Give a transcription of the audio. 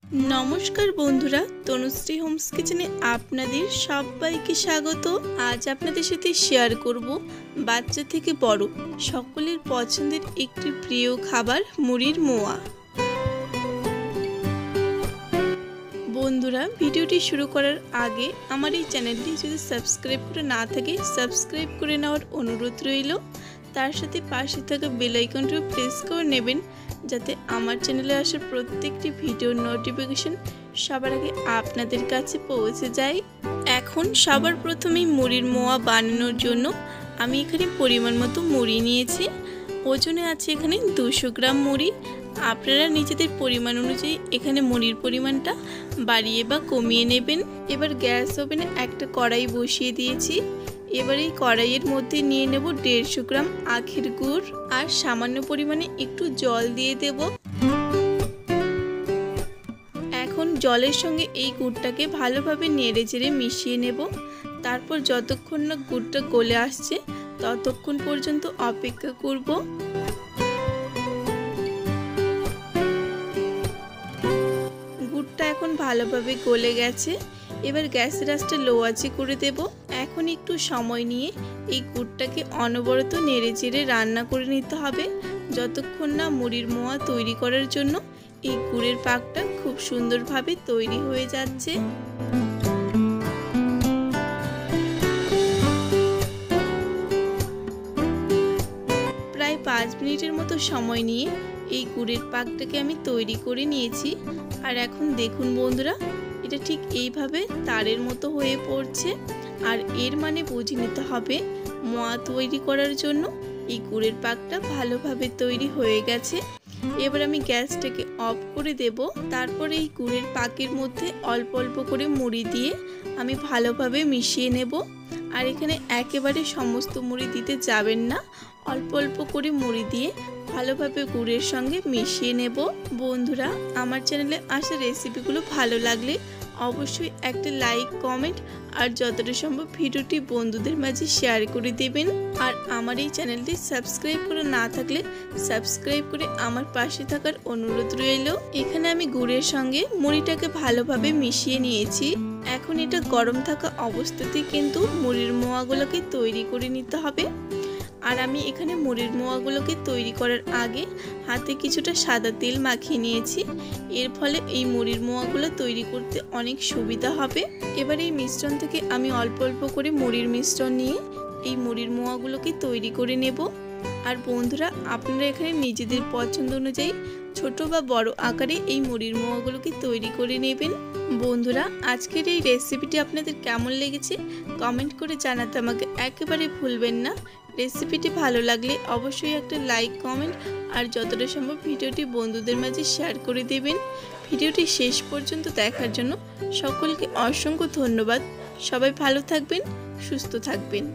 नमस्कार बंधुरा तनुश्री होम्स किचेने आपनादेर सबाइके स्वागत। आज आपनादेर साथे शेयर करब बाच्चा थेके बड़ो सकलेर पछंदेर एकटी प्रिय खाबार मुड़िर मोया। बंधुरा भिडियोटी शुरू करार आगे आमार एई चैनेलटी यदि सबस्क्राइब करे ना थाके सबस्क्राइब करे नेওয়ার अनुरोध रइल। तार साथे पाशे थाका बेल आइकनटिও प्रेस करे नेবেন যাতে আমার চ্যানেলে আসা প্রত্যেকটি ভিডিওর নোটিফিকেশন সবার আগে আপনাদের কাছে পৌঁছে যায়। এখন সবার প্রথমেই মুড়ির মোয়া বানানোর জন্য আমি এখানে পরিমাণ মতো মুড়ি নিয়েছি। ওজনে আছে এখানে 200 গ্রাম মুড়ি। আপনারা নিজেদের পরিমাণ অনুযায়ী এখানে মুড়ির পরিমাণটা বাড়িয়ে বা কমিয়ে নেবেন। এবার গ্যাস ওভেনে একটা কড়াই বসিয়ে দিয়েছি। এবার এই কড়াইয়ের মধ্যে নিয়ে নেব 150 গ্রাম আখের গুড় আর সামান্য পরিমাণে একটু জল দিয়ে দেব। এখন জলের সঙ্গে এই গুড়টাকে ভালোভাবে নেড়েচেড়ে মিশিয়ে নেব। তারপর যতক্ষণ না গুড়টা গলে আসছে ততক্ষণ পর্যন্ত অপেক্ষা করব। গুড়টা এখন ভালোভাবে গলে গেছে। এবার গ্যাসের আঁচটা লো আঁচে করে দেব। এখন একটু সময় নিয়ে এই গুড়টাকে অনবরত নেড়েচেড়ে রান্না করে নিতে হবে যতক্ষণ না মুড়ির মোয়া তৈরি করার জন্য এই গুড়ের পাকটা খুব সুন্দরভাবে তৈরি হয়ে যাচ্ছে। প্রায় 5 মিনিটের মতো সময় নিয়ে এই গুড়ের পাকটাকে আমি তৈরি করে নিয়েছি। আর এখন দেখুন বন্ধুরা, এটা ঠিক এইভাবে তারের মতো হয়ে পড়ছে। আর এর মানে বুঝে নিতে হবে মোয়া তৈরি করার জন্য এই গুড়ের পাকটা ভালোভাবে তৈরি হয়ে গেছে। এবার আমি গ্যাসটাকে অফ করে দেব। তারপর এই গুড়ের পাকের মধ্যে অল্প অল্প করে মুড়ি দিয়ে আমি ভালোভাবে মিশিয়ে নেব। আর এখানে একেবারে সমস্ত মুড়ি দিতে যাবেন না, অল্প অল্প করে মুড়ি দিয়ে ভালোভাবে গুড়ের সঙ্গে মিশিয়ে নেব। বন্ধুরা আমার চ্যানেলে আসা রেসিপিগুলো ভালো লাগলে অবশ্যই একটা লাইক কমেন্ট আর যতটা সম্ভব ভিডিওটি বন্ধুদের মাঝে শেয়ার করে দেবেন। আর আমার এই চ্যানেলটি সাবস্ক্রাইব করে না থাকলে সাবস্ক্রাইব করে আমার পাশে থাকার অনুরোধ রইল। এখানে আমি গুড়ের সঙ্গে মুড়িটাকে ভালোভাবে মিশিয়ে নিয়েছি। এখন এটা গরম থাকা অবস্থাতেই কিন্তু মুড়ির মোয়াগুলোকে তৈরি করে নিতে হবে। আর আমি এখানে মুড়ির মোয়াগুলোকে তৈরি করার আগে হাতে কিছুটা সাদা তেল মাখিয়ে নিয়েছি। এর ফলে এই মুড়ির মোয়াগুলো তৈরি করতে অনেক সুবিধা হবে। এবার এই মিশ্রণ থেকে আমি অল্প অল্প করে মুড়ির মিশ্রণ নিয়ে এই মুড়ির মোয়াগুলোকে তৈরি করে নেব। আর বন্ধুরা আপনারা এখানে নিজেদের পছন্দ অনুযায়ী ছোট বা বড় আকারে এই মুড়ির মোয়াগুলোকে তৈরি করে নেবেন। বন্ধুরা আজকের এই রেসিপিটি আপনাদের কেমন লেগেছে কমেন্ট করে জানাতে আমাকে একেবারে ভুলবেন না। রেসিপিটি ভালো লাগলে অবশ্যই একটা লাইক কমেন্ট আর যতটা সম্ভব ভিডিওটি বন্ধুদের মাঝে শেয়ার করে দেবেন। ভিডিওটি শেষ পর্যন্ত দেখার জন্য সকলকে অসংখ্য ধন্যবাদ। সবাই ভালো থাকবেন, সুস্থ থাকবেন।